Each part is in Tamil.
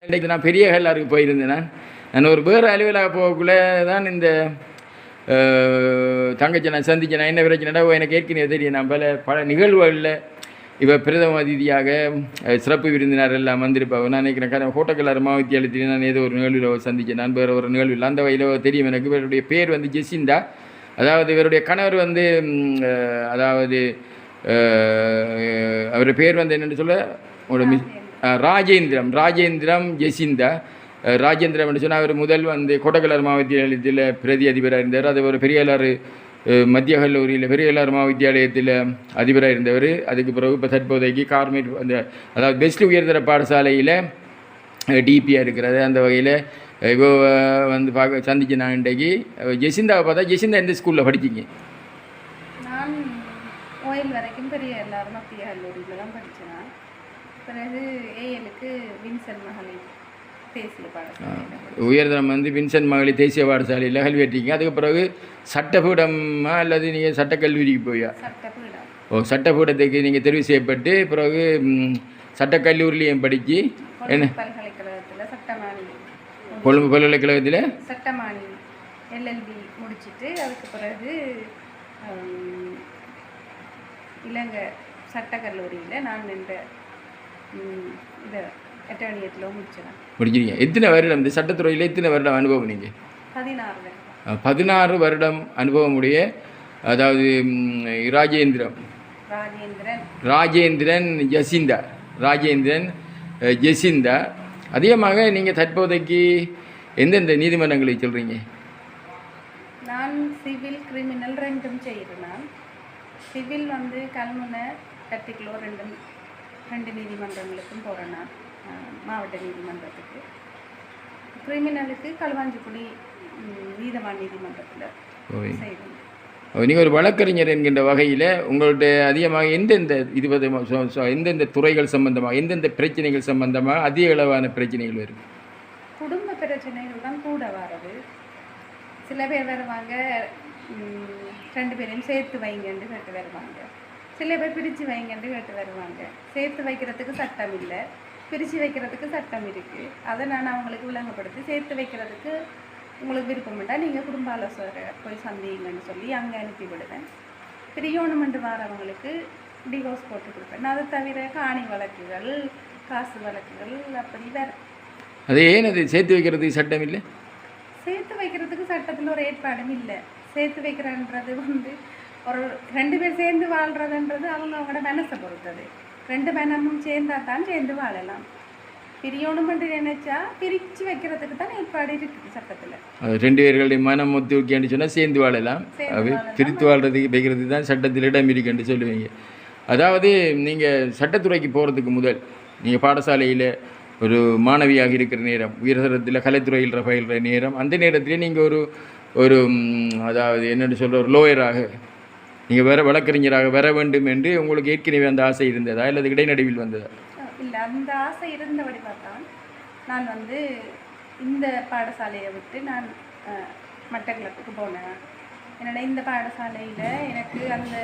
இன்றைக்கு நான் பெரிய ஹெல்லாருக்கு போயிருந்தேன். நான் ஒரு வேறு அலுவலாக போகக்குள்ளே தான் இந்த தங்கச்சி நான் சந்திச்சேன். நான் என்ன பிரச்சனைடா எனக்கு ஏற்கனவே தெரியும். நான் பல நிகழ்வுகளில் இப்போ பிரதம அதிதியாக சிறப்பு விருந்தினர் எல்லாம் வந்திருப்பாங்க. நான் நினைக்கிறேன் கோட்டக்கல்லாறு மாவத்தியாலயத்தில் நான் ஏதோ ஒரு நிகழ்வில் சந்தித்தேன். நான் வேறு ஒரு நிகழ்வில் அந்த வகையில் தெரியும் எனக்கு. இவருடைய பேர் வந்து ஜெசிந்தா. அதாவது இவருடைய கணவர் வந்து அதாவது அவருடைய பேர் வந்து என்னென்னு சொல்ல ஒரு ராஜேந்திரம் ஜெசிந்தா. ராஜேந்திரம் என்று சொன்னால் அவர் முதல் வந்து கோட்டக்கல்லாறு மாவத்தியாலயத்தில் பிரதி அதிபராக இருந்தார். அது ஒரு பெரியாளர் மத்திய கல்லூரியில் பெரியாளர் மாவத்தியாலயத்தில் அதிபராக இருந்தவர். அதுக்கு பிறகு இப்போ தற்போதைக்கு கார்மேட் அந்த அதாவது பெஸ்ட் உயர்தர பாடசாலையில் டிபியாக இருக்கிறது. அந்த வகையில் இப்போ வந்து சந்திச்சு நான் இன்றைக்கு ஜெசிந்தாவை பார்த்தா. ஜெசிந்தா எந்த ஸ்கூலில் படிச்சிங்க? நான் ஓயில் வரைக்கும் பெரியாளர் மத்திய கல்லூரியில் தான் படித்தேன். பிறகு ஏஎலுக்கு வின்சென்ட் மகளிர் தேசிய பாடசாலை உயர்தரம் வந்து வின்சென்ட் மகளிர் தேசிய பாடசாலையில் கல்வி கட்டிங்க. அதுக்கு பிறகு சட்டப்பீடமா அல்லது நீங்கள் சட்டக்கல்லூரிக்கு போயா? சட்டப்பீடம். சட்டப்பீடத்துக்கு நீங்கள் தெரிவு செய்யப்பட்டு பிறகு சட்டக்கல்லூரிலையும் படித்து என்ன பல்கலைக்கழகத்தில் சட்டமானி கொழும்பு பல்கலைக்கழகத்தில் சட்டமானி எல்எல்பி முடிச்சுட்டு அதுக்கு பிறகு இலங்கை சட்டக்கல்லூரியில் நான் இந்த இதை அட்டர்னியத்தில் முடிச்சிருக்கீங்க. எத்தனை வருடம் இந்த சட்டத்துறையில் எத்தனை வருடம் அனுபவம்? நீங்கள் 16 வருடம் அனுபவமுடைய அதாவது ராஜேந்திரன் ஜெசிந்தா. அதிகமாக நீங்கள் தற்போதைக்கு எந்தெந்த நீதிமன்றங்களை சொல்கிறீங்க? நான் சிவில் கிரிமினல் ரெண்டும் செய்கிறேன். சிவில் வந்து கல்முனை கட்டிக்குளோ ரெண்டு நீதிமன்றங்களுக்கும் போகிறேன். நான் மாவட்ட நீதிமன்றத்துக்கு. கிரிமினலுக்கு களுவாஞ்சிக்குடி நீதவான் நீதிமன்றத்தில் செய்வேன். நீங்கள் ஒரு வழக்கறிஞர் என்கின்ற வகையில் உங்களுடைய அதிகமாக எந்தெந்த துறைகள் சம்பந்தமாக எந்தெந்த பிரச்சனைகள் சம்பந்தமாக அதிக அளவான பிரச்சனைகள் வரும்? குடும்ப பிரச்சனைகள் தான் கூட வர்றது. சில பேர் வருவாங்க 2 பேரையும் சேர்த்து வைங்கன்னு கேட்டு வருவாங்க. சில பேர் பிரித்து வைங்கன்னு கேட்டு வருவாங்க. சேர்த்து வைக்கிறதுக்கு சட்டம் இல்லை, பிரித்து வைக்கிறதுக்கு சட்டம் இருக்குது. அதை நான் அவங்களுக்கு விளங்கப்படுத்தி சேர்த்து வைக்கிறதுக்கு உங்களுக்கு விருப்பம் வேண்டாம், நீங்கள் குடும்ப ஆலோசகரை போய் சந்திங்கன்னு சொல்லி அங்கே அனுப்பி விடுவேன். பிரியோணுமென்று வரவங்களுக்கு டிவோர்ஸ் போட்டு கொடுப்பேன். அதை தவிர காணி வழக்குகள், காசு வழக்குகள் அப்படி வேறு. அது ஏன் அது சேர்த்து வைக்கிறதுக்கு சட்டம் இல்லை? சேர்த்து வைக்கிறதுக்கு சட்டத்தில் ஒரு ஏற்பாடும் இல்லை. சேர்த்து வைக்கிறன்றது வந்து ஒரு 2 பேர் சேர்ந்து வாழ்கிறதுன்றது அவங்களோட மனசை பொறுத்தது. 2 மனமும் சேர்ந்தால் தான் சேர்ந்து வாழலாம். பிரியணுமென்று நினைச்சா பிரித்து வைக்கிறதுக்கு தான் ஏற்பாடு இருக்குது சட்டத்தில். 2 பேர்களுடைய மனம் ஒத்து வைக்கன்னு சொன்னால் சேர்ந்து வாழலாம். பிரித்து வாழ்கிறதுக்கு வைக்கிறதுக்கு தான் சட்டத்தில் இடம் இருக்குன்னு சொல்லுவீங்க. அதாவது நீங்கள் சட்டத்துறைக்கு போகிறதுக்கு முதல் நீங்கள் பாடசாலையில் ஒரு மாணவியாக இருக்கிற நேரம், உயர்தரத்தில் கலைத்துறையில் பயில்கிற நேரம், அந்த நேரத்திலே நீங்கள் ஒரு அதாவது என்னென்னு சொல்கிற ஒரு லோயராக நீங்கள் வழக்கறிஞராக வர வேண்டும் என்று உங்களுக்கு ஏற்கனவே அந்த ஆசை இருந்ததா அல்லது இடைநடுவில் வந்ததா? இல்லை, அந்த ஆசை இருந்தபடி பார்த்தா நான் வந்து இந்த பாடசாலையை விட்டு நான் மட்டக்களப்புக்கு போனேன். என்னோட இந்த பாடசாலையில் எனக்கு அந்த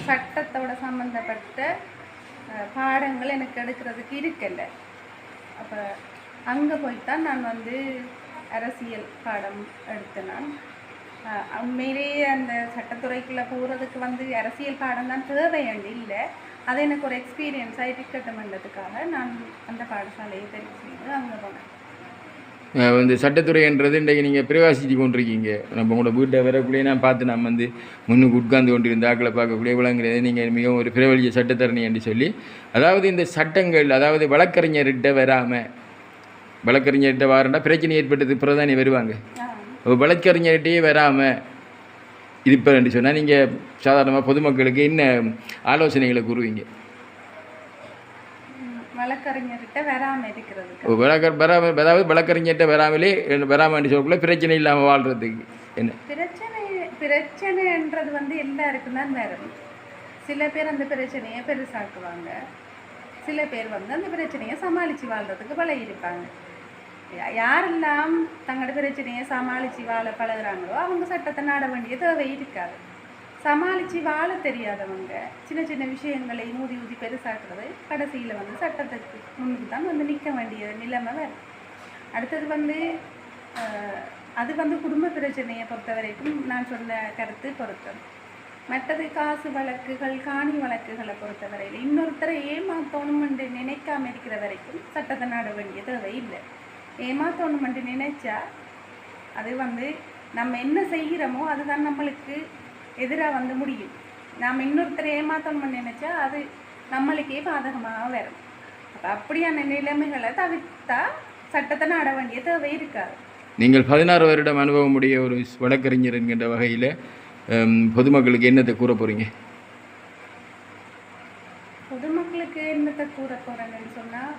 சட்டத்தோட சம்மந்தப்பட்ட பாடங்கள் எனக்கு எடுக்கிறதுக்கு இருக்கல. அப்போ அங்கே போய்த்தான் நான் வந்து அரசியல் பாடம் எடுத்தேன். நான் உண்மையிலேயே அந்த சட்டத்துறைக்குள்ளே போகிறதுக்கு வந்து அரசியல் பாடம் தான் தேவையாண்டு இல்லை. அது எனக்கு ஒரு எக்ஸ்பீரியன்ஸாக இருக்கட்டும்ன்றதுக்காக நான் அந்த பாடசாலையை தெரிவு செய்து அங்கே போனேன். வந்து சட்டத்துறைன்றது இன்றைக்கு நீங்கள் பிரகாசித்து கொண்டிருக்கீங்க. நம்ம உங்களோட வீட்டை வரக்குள்ளேயே நான் பார்த்து நம்ம வந்து முன்னுக்கு உட்கார்ந்து கொண்டிருந்த ஆக்களை பார்க்கக்கூடிய விளங்குறது நீங்கள் மிகவும் ஒரு பிரபலிய சட்டத்தரணி என்று சொல்லி. அதாவது இந்த சட்டங்கள் அதாவது வழக்கறிஞர்கிட்ட வராமல் வழக்கறிஞர்கிட்ட வாரண்டா பிரச்சனை ஏற்பட்டது பிறதானே வருவாங்க. வழக்கறிஞர்கிட்டே வராமல் இருப்பேன் சொன்னால் நீங்கள் சாதாரணமாக பொதுமக்களுக்கு என்ன ஆலோசனைகளை கூறுவீங்க? வழக்கறிஞர்கிட்ட வராமல் இருக்கிறது. அதாவது வழக்கறிஞர்கிட்ட வராமல் சொல்லக்குள்ள பிரச்சனை இல்லாமல் வாழ்கிறதுக்கு என்ன பிரச்சனைன்றது வந்து எல்லாருக்கும் தான் வரும். சில பேர் அந்த பிரச்சனையை பெருசாக்குவாங்க, சில பேர் வந்து அந்த பிரச்சனையை சமாளித்து வாழ்கிறதுக்கு பழகிருப்பாங்க. யாரெல்லாம் தங்களோட பிரச்சனையை சமாளித்து வாழ பழகுறாங்களோ அவங்க சட்டத்தை நாட வேண்டிய தேவை இருக்காது. சமாளித்து வாழ தெரியாதவங்க சின்ன சின்ன விஷயங்களை ஊதி ஊதி பெருசாக்குறது கடைசியில் வந்து சட்டத்துக்கு முன்னுக்கு தான் வந்து நிற்க வேண்டிய நிலைமை வரும். அடுத்தது வந்து அது வந்து குடும்ப பிரச்சனையை பொறுத்த வரைக்கும் நான் சொன்ன கருத்து பொருத்தம். மற்றது காசு வழக்குகள் காணி வழக்குகளை பொறுத்தவரையில் இன்னொருத்தரை ஏமாத்தோணும் என்று நினைக்காம இருக்கிற வரைக்கும் சட்டத்தை நாட வேண்டிய தேவை இல்லை. ஏமாத்தோணும் என்று நினைச்சா அது வந்து நம்ம என்ன செய்கிறோமோ அதுதான் நம்மளுக்கு எதிராக வந்து முடியும். நாம் இன்னொருத்தரை ஏமாத்தோணும்னு நினைச்சா அது நம்மளுக்கே பாதகமாக வரும். அப்போ அப்படியான நிலைமைகளை தவிர்த்தா சட்டத்தை நாட வேண்டிய தேவை இருக்காது. நீங்கள் 16 வருடம் அனுபவமுடைய ஒரு வழக்கறிஞர் என்கின்ற வகையில் பொதுமக்களுக்கு என்னத்தை கூற போகிறீங்க? பொதுமக்களுக்கு என்னத்தை கூற போகிறேன்னு சொன்னால்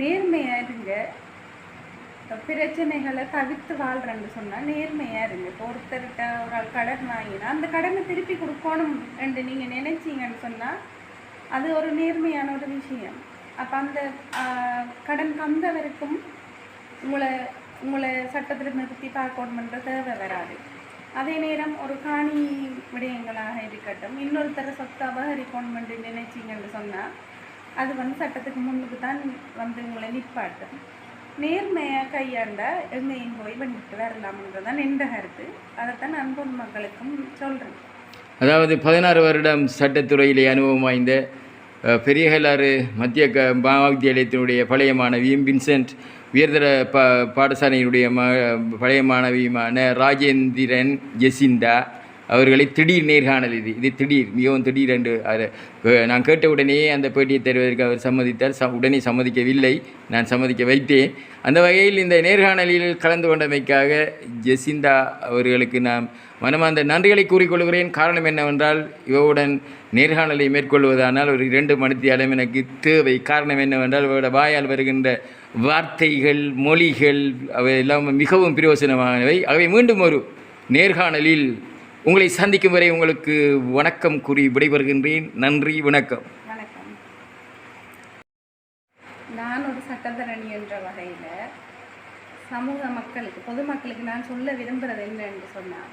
நேர்மையாக இருங்க. பிரச்சனைகளை தவிர்த்து வாழ்கிறேன்னு சொன்னால் நேர்மையாக இருங்க. இப்போ ஒருத்தர்கிட்ட ஒரு ஆள் கடன் வாங்கினா அந்த கடனை திருப்பி கொடுக்கணும் என்று நீங்கள் நினைச்சிங்கன்னு சொன்னால் அது ஒரு நேர்மையான ஒரு விஷயம். அப்போ அந்த கடன் தந்தவருக்கும் உங்களை சட்டத்தில் நிறுத்தி பார்க்கணுன்ற தேவை வராது. அதே நேரம் ஒரு காணி விடயங்களாக இருக்கட்டும், இன்னொருத்தர சொத்தை அபகரிக்கணும் என்று நினைச்சிங்கன்னு சொன்னால் அது வந்து சட்டத்துக்கு முன்னுக்கு தான் வந்து உங்களை நிற்பாட்டும். நேர்மையாக கையாண்டா எங்கேயும் போய் வந்துட்டு வரலாம்ன்றதான் எந்த கருத்து. அதைத்தான் நான் பொதுமக்களுக்கும் சொல்கிறேன். அதாவது 16 வருடம் சட்டத்துறையிலே அனுபவம் வாய்ந்த பெரியகலாறு மத்திய மகாவித்தியாலயத்தினுடைய பழைய மாணவியும் வின்சென்ட் உயர்தர பாடசாலையினுடைய பழைய மாணவியுமான ராஜேந்திரன் ஜெசிந்தா அவர்களை திடீர் நேர்காணல். இது திடீர், மிகவும் திடீர் என்று நான் கேட்ட உடனே அந்த பேட்டியை தருவதற்கு அவர் சம்மதித்தார். உடனே சம்மதிக்கவில்லை, நான் சம்மதிக்க வைத்தேன். அந்த வகையில் இந்த நேர்காணலில் கலந்து கொண்டமைக்காக ஜெசிந்தா அவர்களுக்கு நான் மனமார்ந்த நன்றிகளை கூறிக்கொள்கிறேன். காரணம் என்னவென்றால் இவருடன் நேர்காணலை மேற்கொள்வதானால் ஒரு 2 மணித்தியாலம் எனக்கு தேவை. காரணம் என்னவென்றால் இவரோட வாயால் வருகின்ற வார்த்தைகள் மொழிகள் அவை எல்லாம் மிகவும் பிரயோசனமானவை. ஆகவே மீண்டும் ஒரு நேர்காணலில் உங்களை சந்திக்கும் வரை உங்களுக்கு வணக்கம் கூறி விடைபெறுகின்றேன். நன்றி, வணக்கம். வணக்கம். நான் ஒரு சட்டத்தரணி என்ற வகையில் சமூக மக்களுக்கு பொதுமக்களுக்கு நான் சொல்ல விரும்புகிறது என்னன்னு சொன்னால்,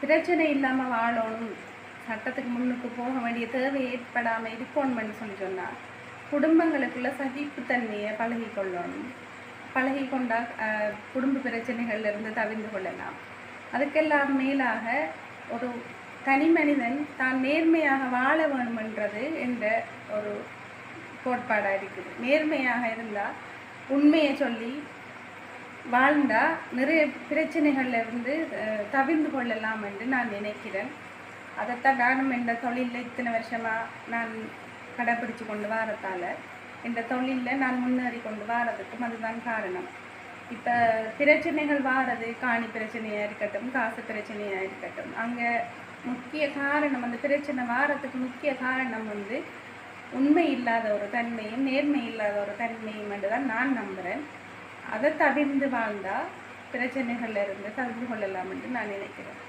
பிரச்சனை இல்லாமல் வாழணும், சட்டத்துக்கு முன்னுக்கு போக வேண்டிய தேவை ஏற்படாமல் இருக்கணும்னு சொன்னால் குடும்பங்களுக்குள்ள சகிப்புத்தன்மையை பழகி கொண்டால் குடும்ப பிரச்சனைகள்லேருந்து தவிர்த்து கொள்ளலாம். அதுக்கெல்லாம் மேலாக ஒரு தனி மனிதன் தான் நேர்மையாக வாழ வேணுமென்றது என்ற ஒரு கோட்பாடாக இருக்குது. நேர்மையாக இருந்தால் உண்மையை சொல்லி வாழ்ந்தால் நிறைய பிரச்சனைகள்லேருந்து தவிர்த்து கொள்ளலாம் என்று நான் நினைக்கிறேன். அதைத்தான் நானும் இந்த தொழிலில் இத்தனை வருஷமாக நான் கடைப்பிடிச்சு கொண்டு வரத்தால் இந்த தொழிலில் நான் முன்னேறி கொண்டு வரதுக்கும் அதுதான் காரணம். இப்போ பிரச்சனைகள் வாரது காணி பிரச்சனையாக இருக்கட்டும், காசு பிரச்சனையாக இருக்கட்டும், அங்கே முக்கிய காரணம் அந்த பிரச்சனை வாரத்துக்கு முக்கிய காரணம் வந்து உண்மை இல்லாத ஒரு தன்மையும் நேர்மை இல்லாத ஒரு தன்மையும் என்று தான் நான் நம்புகிறேன். அதை தவிர்த்து வாழ்ந்தால் பிரச்சனைகள்லேருந்து தவிர்த்து கொள்ளலாம் என்று நான் நினைக்கிறேன்.